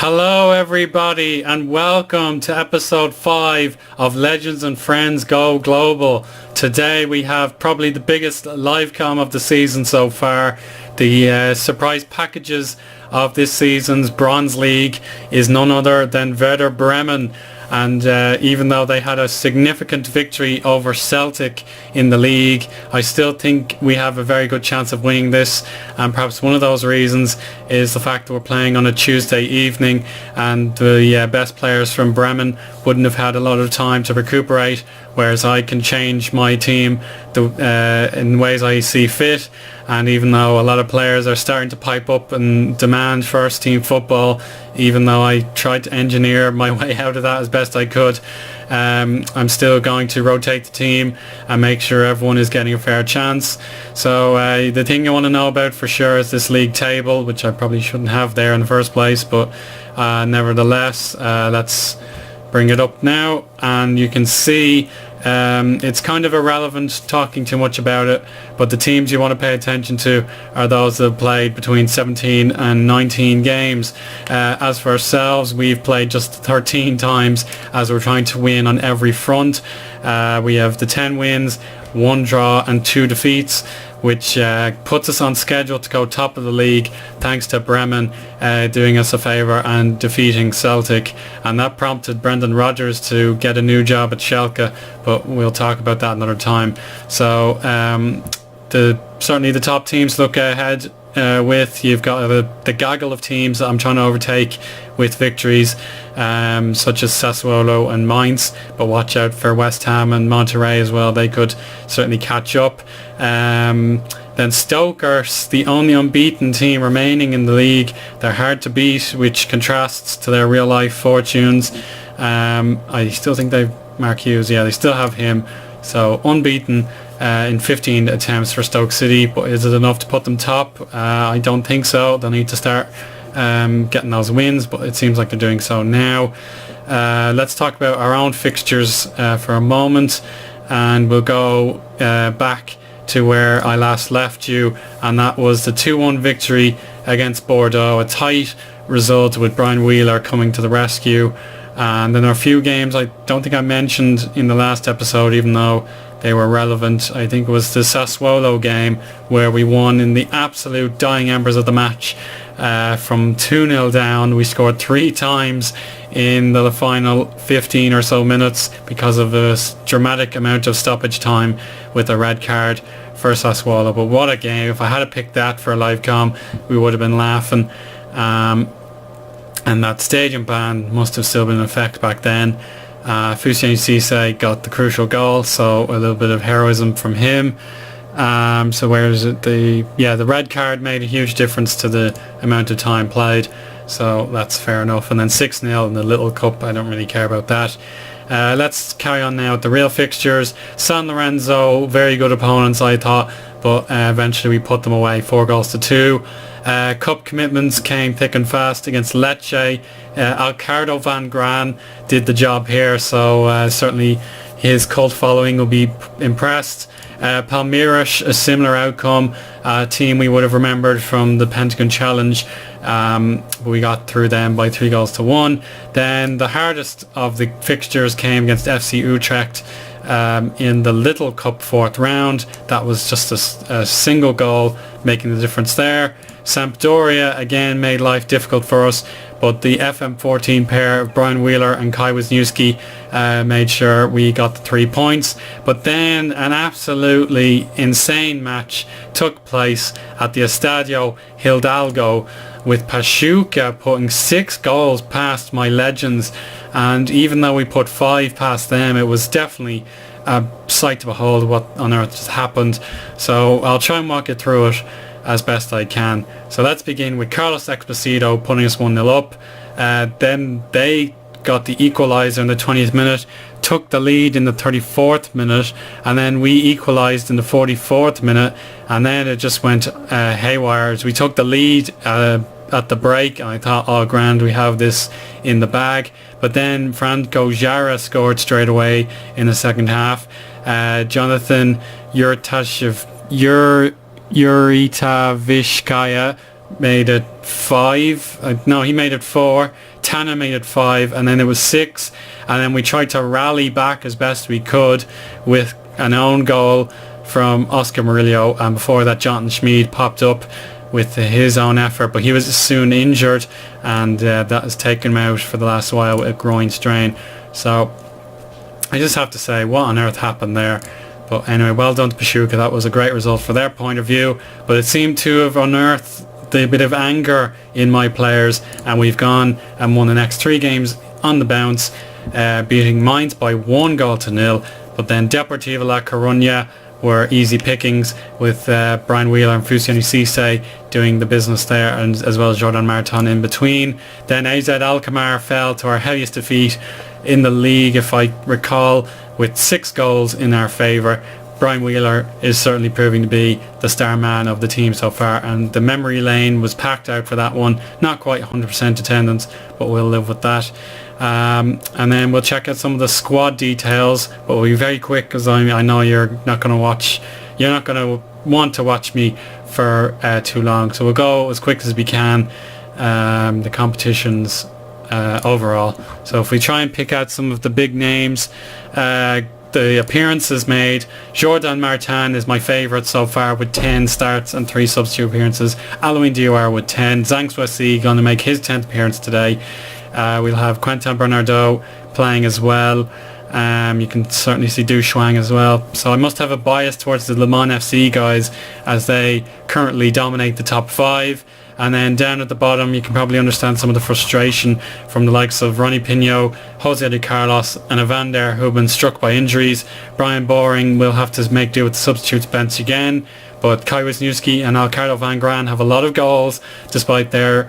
Hello everybody and welcome to episode 5 of Legends and Friends Go Global. Today we have probably the biggest live com of the season so far. The surprise packages of this season's Bronze League is none other than Werder Bremen. And even though they had a significant victory over Celtic in the league, I still think we have a very good chance of winning this. And perhaps one of those reasons is the fact that we're playing on a Tuesday evening and the best players from Bremen wouldn't have had a lot of time to recuperate, whereas I can change my team in ways I see fit. And even though a lot of players are starting to pipe up and demand first team football, even though I tried to engineer my way out of that as best I could, I'm still going to rotate the team and make sure everyone is getting a fair chance. So the thing you want to know about for sure is this league table, which I probably shouldn't have there in the first place, but nevertheless, let's bring it up now, and you can see it's kind of irrelevant talking too much about it, but the teams you want to pay attention to are those that have played between 17 and 19 games. As for ourselves, we've played just 13 times as we're trying to win on every front. We have the 10 wins, 1 draw and 2 defeats, which puts us on schedule to go top of the league thanks to Bremen doing us a favour and defeating Celtic, and that prompted Brendan Rodgers to get a new job at Schalke, but we'll talk about that another time. So certainly the top teams look ahead with. You've got the gaggle of teams that I'm trying to overtake with victories, such as Sassuolo and Mainz, but watch out for West Ham and Monterrey as well. They could certainly catch up. Then Stoke are the only unbeaten team remaining in the league. They're hard to beat, which contrasts to their real life fortunes. I still think they've Mark Hughes, they still have him, so unbeaten in 15 attempts for Stoke City, but is it enough to put them top? I don't think so. They'll need to start getting those wins, but it seems like they're doing so now. Let's talk about our own fixtures for a moment, and we'll go back to where I last left you, and that was the 2-1 victory against Bordeaux, a tight result with Brian Wheeler coming to the rescue. And then a few games I don't think I mentioned in the last episode, even though they were relevant. I think it was the Sassuolo game where we won in the absolute dying embers of the match from 2-0 down. We scored 3 times in the final 15 or so minutes because of a dramatic amount of stoppage time with a red card for Sassuolo. But what a game. If I had to pick that for a live com, we would have been laughing. And that stadium ban must have still been in effect back then. Fusien Cisse got the crucial goal, so a little bit of heroism from him. So where is it? The red card made a huge difference to the amount of time played, so that's fair enough. And then 6-0 in the Little Cup, I don't really care about that. Let's carry on now with the real fixtures. San Lorenzo, very good opponents I thought, but eventually we put them away 4-2. Cup commitments came thick and fast against Lecce. Alcardo Van Gran did the job here, so certainly his cult following will be impressed. Palmeiras, a similar outcome, a team we would have remembered from the Pentagon Challenge, but we got through them by 3-1. Then the hardest of the fixtures came against FC Utrecht in the Little Cup 4th round. That was just a single goal making the difference there. Sampdoria again made life difficult for us, but the FM14 pair of Brian Wheeler and Kai Wisniewski made sure we got the 3 points. But then an absolutely insane match took place at the Estadio Hidalgo, with Pachuca putting 6 goals past my Legends, and even though we put 5 past them, it was definitely a sight to behold what on earth just happened. So I'll try and walk you through it as best I can. So let's begin with Carlos Exposito putting us 1-0 up. Then they got the equaliser in the 20th minute, took the lead in the 34th minute, and then we equalised in the 44th minute, and then it just went haywire as we took the lead at the break, and I thought, oh grand, we have this in the bag. But then Franco Jara scored straight away in the second half. Jonathan Jurtavishkaya made it 5. No, he made it 4. Tana made it 5, and then it was 6. And then we tried to rally back as best we could with an own goal from Oscar Murillo, and before that Jonathan Schmid popped up with his own effort, but he was soon injured, and that has taken him out for the last while with a groin strain. So I just have to say, what on earth happened there? But anyway, well done to Pachuca. That was a great result for their point of view, but it seemed to have unearthed the bit of anger in my players, and we've gone and won the next 3 games on the bounce, beating Mainz by 1-0. But then Deportivo La Coruña were easy pickings, with Brian Wheeler and Fusiani Cisse doing the business there, and as well as Jordan Martin in between. Then AZ Alkmaar fell to our heaviest defeat in the league, if I recall, with 6 goals in our favour. Brian Wheeler is certainly proving to be the star man of the team so far, and the memory lane was packed out for that one. Not quite 100% attendance, but we'll live with that. And then we'll check out some of the squad details, but we'll be very quick, because I know you're not going to want to watch me for too long, so we'll go as quick as we can. The competitions overall, so if we try and pick out some of the big names, the appearances made, Jordan Martin is my favourite so far with 10 starts and 3 substitute appearances. Alouin Diawara with 10. Zhang Suesi going to make his 10th appearance today. We'll have Quentin Bernardo playing as well. You can certainly see Du Shuang as well. So I must have a bias towards the Le Mans FC guys, as they currently dominate the top 5. And then down at the bottom, you can probably understand some of the frustration from the likes of Ronnie Pinho, Jose de Carlos and Evander, who have been struck by injuries. Brian Boring will have to make do with the substitutes bench again. But Kai Wisniewski and Alcardo Van Gran have a lot of goals, despite their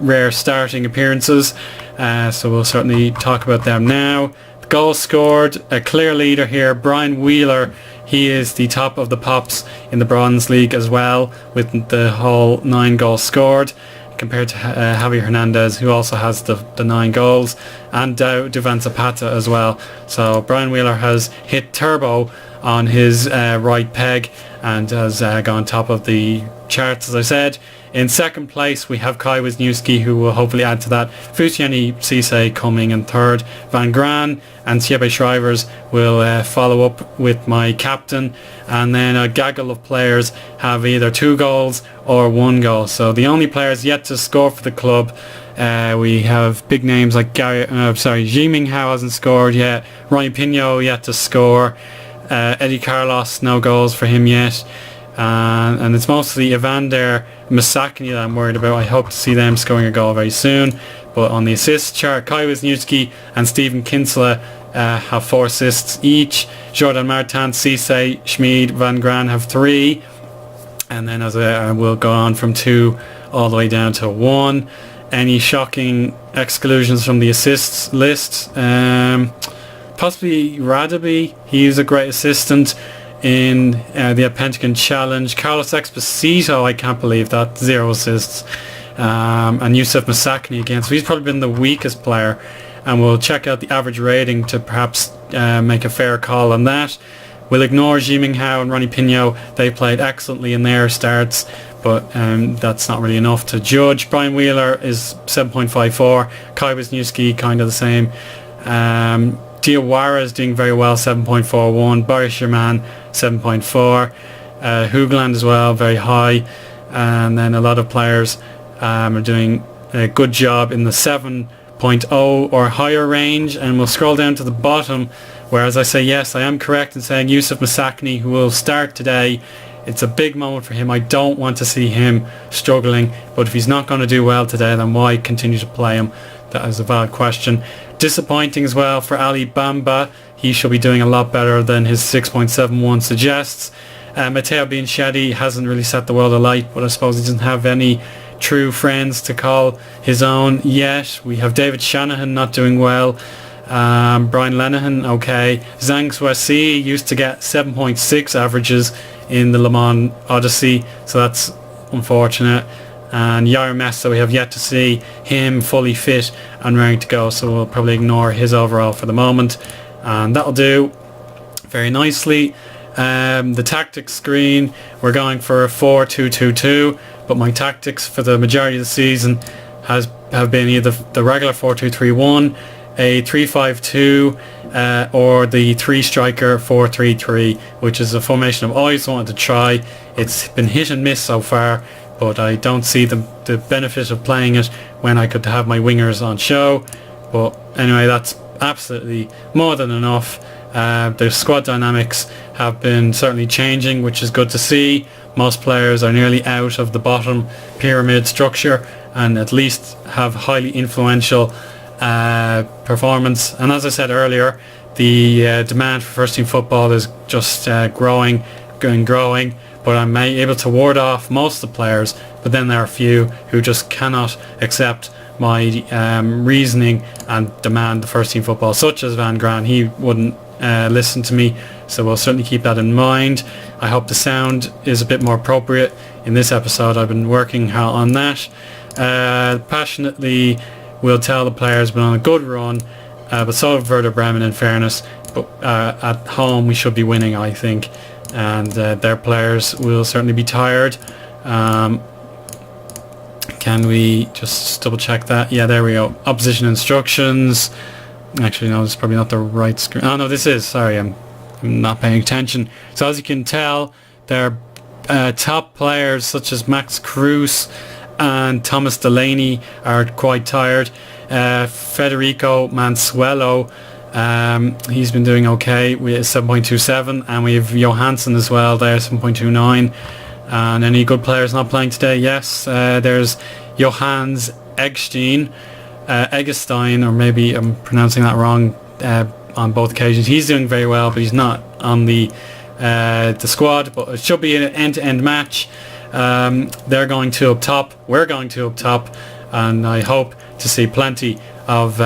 rare starting appearances. So we'll certainly talk about them now. The goals scored, a clear leader here, Brian Wheeler. He is the top of the pops in the Bronze League as well, with the whole 9 goals scored, compared to Javier Hernandez, who also has the 9 goals, and Duvan Zapata as well. So Brian Wheeler has hit turbo on his right peg and has gone top of the charts, as I said. In second place, we have Kai Wisniewski, who will hopefully add to that. Fusiani Cisse coming in third. Van Gran and Thierry Shrivers will follow up with my captain. And then a gaggle of players have either 2 goals or 1 goal. So the only players yet to score for the club, we have big names like Ji Minghao hasn't scored yet. Ryan Pinho yet to score. Eddie Carlos, no goals for him yet. And it's mostly Evander Masakny that I'm worried about. I hope to see them scoring a goal very soon. But on the assist chart, Kai Wisniewski and Stephen Kinsella have 4 assists each. Jordan Martin, Cisse, Schmid, Van Gran have 3. And then as I will go on from 2 all the way down to 1. Any shocking exclusions from the assists list? Possibly Radaby. He's a great assistant in the Pentagon Challenge. Carlos Exposito, I can't believe that, 0 assists. And Youssef Masakny again, so he's probably been the weakest player, and we'll check out the average rating to perhaps make a fair call on that. We'll ignore Ji Minghao and Ronnie Pinho. They played excellently in their starts, but that's not really enough to judge. Brian Wheeler is 7.54. Kai Wisniewski kind of the same. Diawara is doing very well, 7.41. Boris Sherman, 7.4. Hoogland as well, very high. And then a lot of players are doing a good job in the 7.0 or higher range. And we'll scroll down to the bottom, where, as I say, yes, I am correct in saying Youssef Masakny, who will start today. It's a big moment for him. I don't want to see him struggling. But if he's not going to do well today, then why continue to play him? That is a valid question. Disappointing as well for Ali Bamba. He should be doing a lot better than his 6.71 suggests. Matteo Bianchetti hasn't really set the world alight, but I suppose he doesn't have any true friends to call his own yet. We have David Shanahan not doing well. Brian Lenihan, okay. Zhang Suesi used to get 7.6 averages in the Le Mans Odyssey, so that's unfortunate. And Yair Messa, we have yet to see him fully fit and ready to go, so we'll probably ignore his overall for the moment, and that'll do very nicely. The tactics screen, we're going for a 4-2-2-2. but my tactics for the majority of the season have been either the regular 4-2-3-1, a 3-5-2, or the 3-striker 4-3-3, which is a formation I've always wanted to try. It's been hit and miss so far, but I don't see the benefit of playing it when I could have my wingers on show. But anyway, that's absolutely more than enough. The squad dynamics have been certainly changing, which is good to see. Most players are nearly out of the bottom pyramid structure and at least have highly influential performance. And as I said earlier, the demand for first team football is just growing, but I'm able to ward off most of the players, but then there are a few who just cannot accept my reasoning and demand the first team football, such as Van Gran. He wouldn't listen to me, so we'll certainly keep that in mind. I hope the sound is a bit more appropriate in this episode. I've been working on that. Passionately will tell the players been on a good run, but so have Werder Bremen, in fairness. But at home we should be winning, I think, and their players will certainly be tired. Can we just double check that? Yeah, there we go. Opposition instructions. Actually, no, this is probably not the right screen. Oh no, this is. Sorry, I'm not paying attention. So as you can tell, their top players such as Max Cruz and Thomas Delaney are quite tired. Federico Mansuelo, he's been doing okay with 7.27, and we have Johansson as well there, 7.29. And any good players not playing today? Yes, there's Johannes Eggestein, or maybe I'm pronouncing that wrong on both occasions. He's doing very well, but he's not on the squad. But it should be an end-to-end match. They're going to up top. We're going to up top, and I hope to see plenty of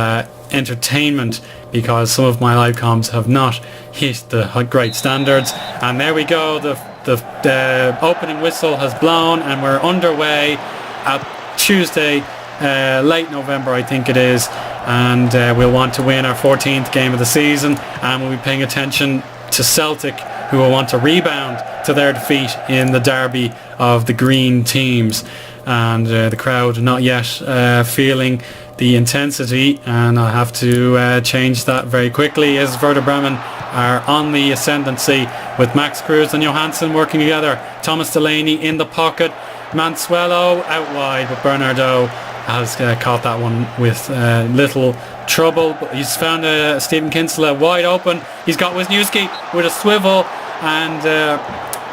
entertainment, because some of my live comms have not hit the great standards. And there we go. The opening whistle has blown, and we're underway at Tuesday, late November I think it is, and we'll want to win our 14th game of the season, and we'll be paying attention to Celtic, who will want to rebound to their defeat in the derby of the green teams. And the crowd not yet feeling the intensity, and I'll have to change that very quickly, as Werder Bremen are on the ascendancy with Max Cruz and Johansson working together. Thomas Delaney in the pocket, Mansuelo out wide, but Bernardo has caught that one with little trouble. But he's found Stephen Kinsella wide open. He's got Wisniewski with a swivel, and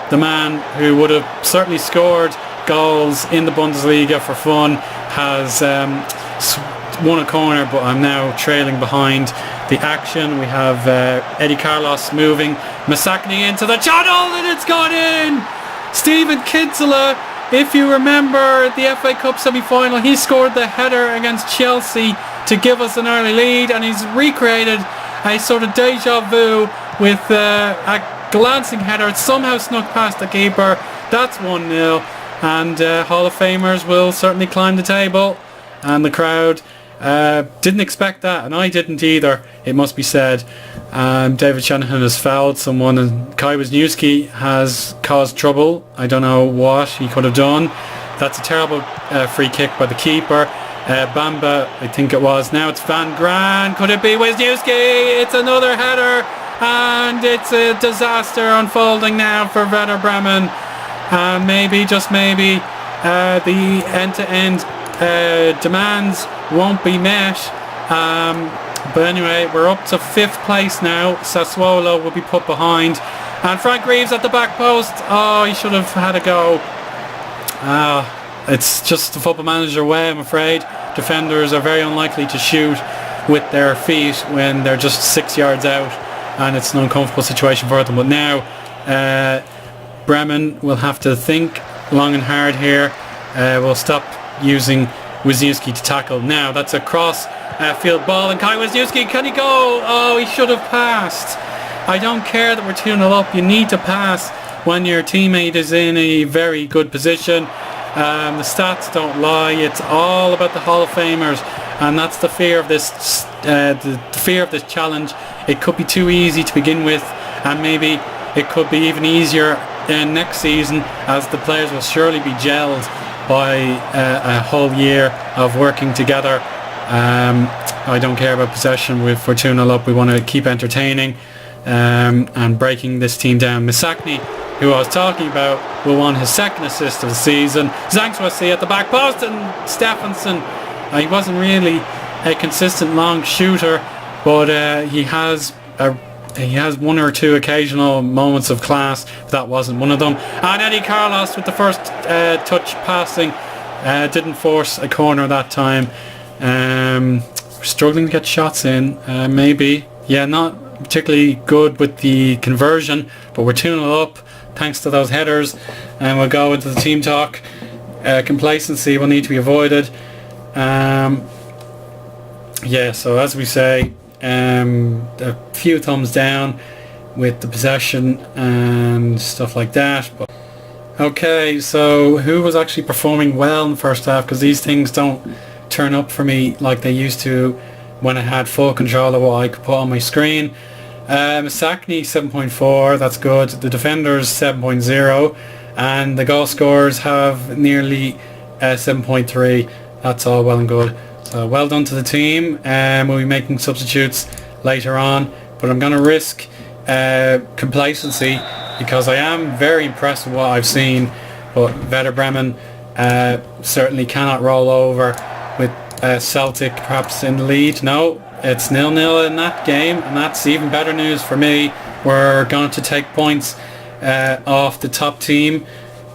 the man who would have certainly scored goals in the Bundesliga for fun has won a corner, but I'm now trailing behind the action. We have Eddie Carlos moving Masakni into the channel, and it's gone in! Stephen Kinsella, if you remember the FA Cup semi-final, he scored the header against Chelsea to give us an early lead, and he's recreated a sort of deja vu with a glancing header. It somehow snuck past the keeper. That's 1-0, and Hall of Famers will certainly climb the table, and the crowd didn't expect that, and I didn't either, it must be said. David Shanahan has fouled someone, and Kai Wisniewski has caused trouble. I don't know what he could have done. That's a terrible free kick by the keeper. Bamba, I think it was. Now it's Van Gran. Could it be Wisniewski? It's another header, and it's a disaster unfolding now for Werder Bremen. Maybe, just maybe, the end-to-end demands won't be met. But anyway, we're up to 5th place now. Sassuolo will be put behind, and Frank Reeves at the back post. Oh, he should have had a go. It's just the Football Manager way, I'm afraid. Defenders are very unlikely to shoot with their feet when they're just 6 yards out, and it's an uncomfortable situation for them. But now Bremen will have to think long and hard here. We'll stop using Wisniewski to tackle. Now that's a cross field ball, and Kai Wisniewski, can he go? Oh, he should have passed. I don't care that we're 2-0 up. You need to pass when your teammate is in a very good position. The stats don't lie. It's all about the Hall of Famers, and that's the fear of this the fear of this challenge. It could be too easy to begin with, and maybe it could be even easier next season, as the players will surely be gelled by a whole year of working together. I don't care about possession. If we're 2-0 up, we want to keep entertaining and breaking this team down. Misakni, who I was talking about, will want his second assist of the season. Zangswasi at the back post, and Stephenson, he wasn't really a consistent long shooter, but he has one or two occasional moments of class. That wasn't one of them. And Eddie Carlos with the first touch passing, didn't force a corner that time. We're struggling to get shots in, maybe. Yeah, not particularly good with the conversion, but we're 2-0 up thanks to those headers. And we'll go into the team talk. Complacency will need to be avoided. Yeah, so as we say, a few thumbs down with the possession and stuff like that. But okay, so who was actually performing well in the first half? Because these things don't turn up for me like they used to when I had full control of what I could put on my screen. Misakni 7.4, that's good. The defenders 7.0, and the goal scorers have nearly 7.3. That's all well and good. So well done to the team. We'll be making substitutes later on, but I'm going to risk complacency because I am very impressed with what I've seen. But Werder Bremen certainly cannot roll over with Celtic perhaps in the lead. No, it's 0-0 in that game, and that's even better news for me. We're going to take points off the top team,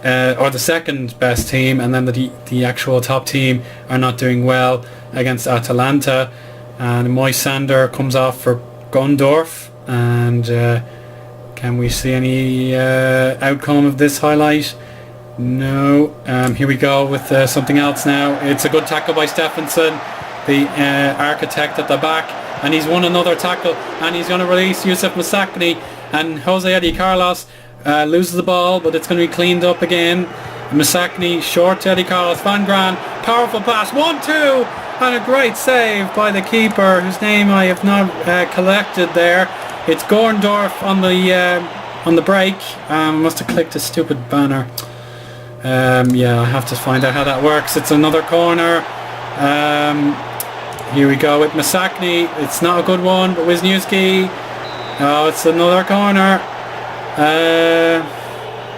or the second best team, and then the actual top team are not doing well against Atalanta. And Moisander comes off for Gondorf. And can we see any outcome of this highlight? No. Here we go with something else now. It's a good tackle by Stephenson, the architect at the back, and he's won another tackle, and he's going to release Youssef Misakni, and Jose Eddie Carlos loses the ball, but it's going to be cleaned up again. Misakni short to Eddie Carlos. Van Gran, powerful pass, 1-2, and a great save by the keeper, whose name I have not collected there. It's Gorndorf on the break. Must have clicked a stupid banner. Yeah, I have to find out how that works. It's another corner. Here we go with Misakni. It's not a good one, but Wisniewski. Oh, it's another corner.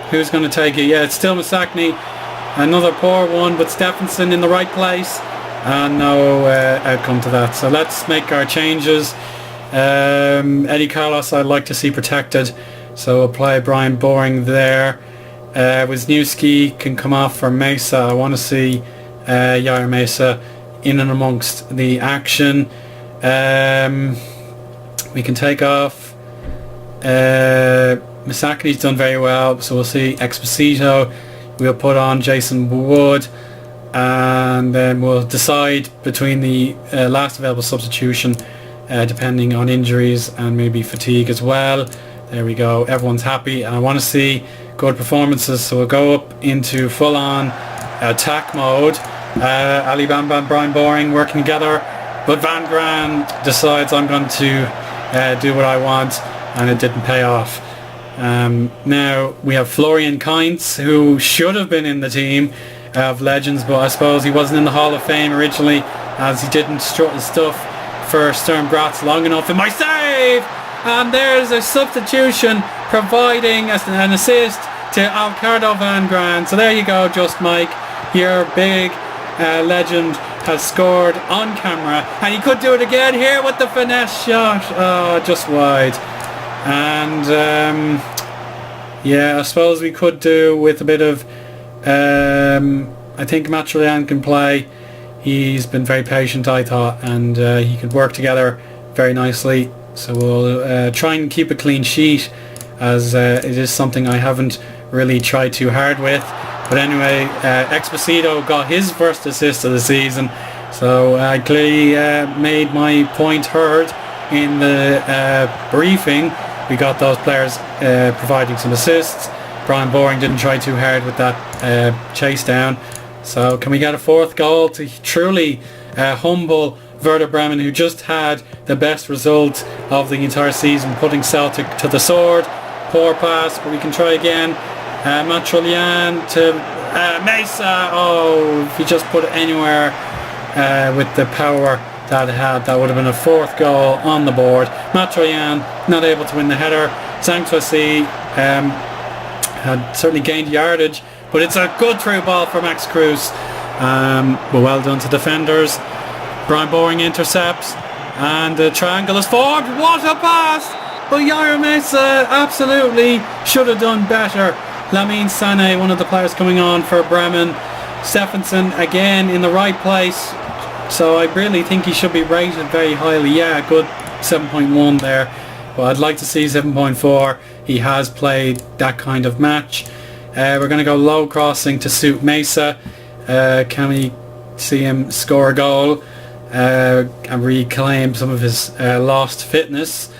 Who's going to take it? Yeah, it's still Misakni. Another poor one, but Stephenson in the right place. And no outcome to that. So let's make our changes. Eddie Carlos I'd like to see protected. So we'll play Brian Boring there. Wisniewski can come off for Mesa. I want to see Yair Mesa in and amongst the action. We can take off Misakni's done very well, so we'll see Exposito. We'll put on Jason Wood, and then we'll decide between the last available substitution, depending on injuries and maybe fatigue as well. There we go, everyone's happy, and I want to see good performances, so we'll go up into full-on attack mode. Ali Bamba and Brian Boring working together, but Van Gran decides I'm going to do what I want, and it didn't pay off. Now we have Florian Kainz, who should have been in the team of legends, but I suppose he wasn't in the Hall of Fame originally, as he didn't strut his stuff for Sturm Graz long enough. And my save! And there's a substitution providing an assist to Alcardo Van Gran. So there you go, Just Mike. Your big legend has scored on camera, and he could do it again here with the finesse shot. Oh, just wide. And yeah, I suppose we could do with a bit of I think Matrolian can play. He's been very patient, I thought, and he could work together very nicely. So we'll try and keep a clean sheet, as it is something I haven't really tried too hard with. But anyway, Exposito got his first assist of the season, so I clearly made my point heard in the briefing. We got those players providing some assists. Brian Boring didn't try too hard with that chase down. So can we get a fourth goal to truly humble Werder Bremen, who just had the best result of the entire season, putting Celtic to the sword. Poor pass, but we can try again. Matrolian to Mesa, if he just put it anywhere with the power that it had, that would have been a fourth goal on the board. Matroyan not able to win the header. Zhang had certainly gained yardage, but it's a good through ball for Max Cruz. But well done to defenders. Brian Boring intercepts, and the triangle is formed. What a pass! But Yair Mesa absolutely should have done better. Lamine Sané, one of the players coming on for Bremen. Stephenson again in the right place. So I really think he should be rated very highly. Yeah, good 7.1 there. But I'd like to see 7.4. He has played that kind of match. We're going to go low crossing to suit Mesa. Can we see him score a goal and reclaim some of his lost fitness?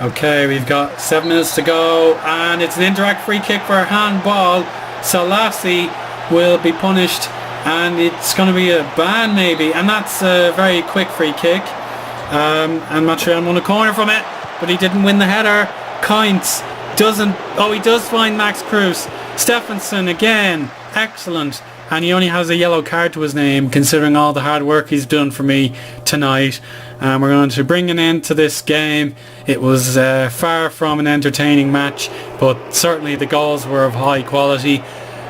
Okay, we've got 7 minutes to go, and it's an indirect free kick for a handball. Salasi will be punished, and it's going to be a ban maybe, and that's a very quick free kick. And Matrian won a corner from it, but he didn't win the header. Kainz doesn't, he does find Max Cruz. Stephenson again, excellent, and he only has a yellow card to his name considering all the hard work he's done for me tonight. And we're going to bring an end to this game. It was far from an entertaining match, but certainly the goals were of high quality.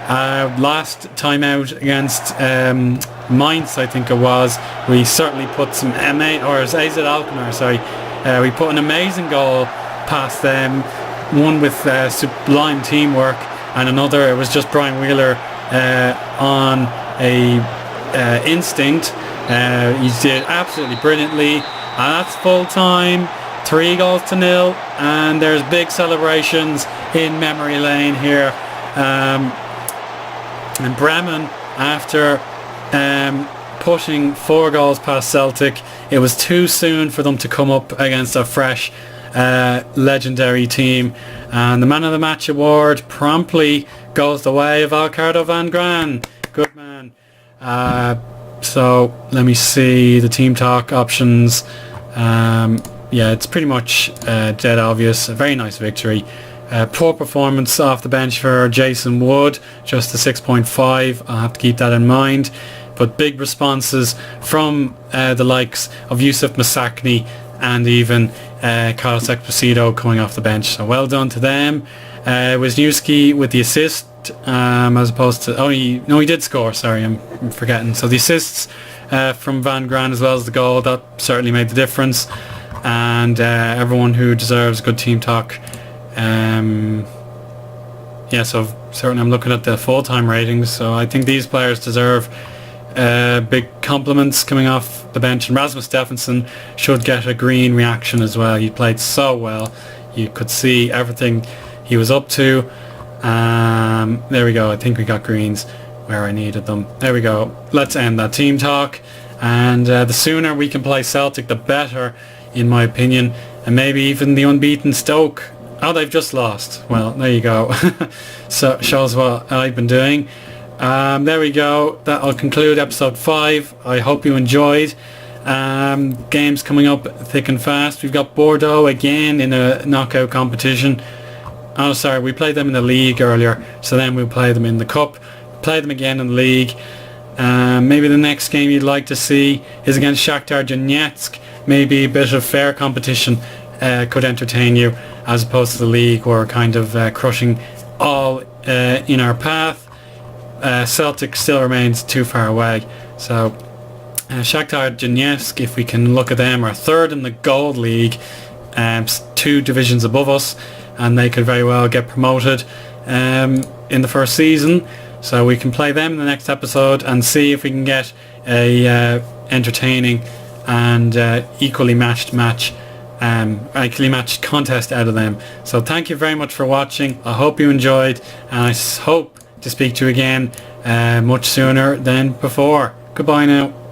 Last time out against Mainz, I think it was, we certainly put some AZ Alkmaar, we put an amazing goal past them, one with sublime teamwork, and another, it was just Brian Wheeler on a instinct. He did absolutely brilliantly, and that's full time, 3-0, and there's big celebrations in memory lane here. And Bremen, after pushing 4 goals past Celtic, it was too soon for them to come up against a fresh legendary team, and the man of the match award promptly goes the way of Alcardo Van Gran. Good man. So let me see the team talk options. Yeah, it's pretty much dead obvious. A very nice victory. Poor performance off the bench for Jason Wood, just a 6.5. I'll have to keep that in mind. But big responses from the likes of Yusuf Masakni and even Carlos Exposito coming off the bench. So well done to them. Wisniewski with the assist, as opposed to... he did score, sorry, I'm forgetting. So the assists from Van Gran as well as the goal, that certainly made the difference. And everyone who deserves good team talk. So certainly I'm looking at the full-time ratings, so I think these players deserve big compliments coming off the bench. And Rasmus Stephenson should get a green reaction as well. He played so well. You could see everything he was up to. There we go. I think we got greens where I needed them. There we go. Let's end that team talk. And the sooner we can play Celtic, the better, in my opinion. And maybe even the unbeaten Stoke. Oh, they've just lost. Well, there you go. So shows what I've been doing. There we go. That'll conclude episode 5. I hope you enjoyed. Games coming up thick and fast. We've got Bordeaux again in a knockout competition. Oh, sorry, we played them in the league earlier, so then we'll play them in the cup. Play them again in the league. Maybe the next game you'd like to see is against Shakhtar Donetsk. Maybe a bit of fair competition could entertain you, as opposed to the league where we're kind of crushing all in our path. Celtic still remains too far away. So Shakhtar Donetsk, if we can look at them, are third in the Gold League, 2 divisions above us, and they could very well get promoted in the first season. So we can play them in the next episode and see if we can get a entertaining and equally matched contest out of them. So thank you very much for watching. I hope you enjoyed, and I hope to speak to you again much sooner than before. Goodbye now.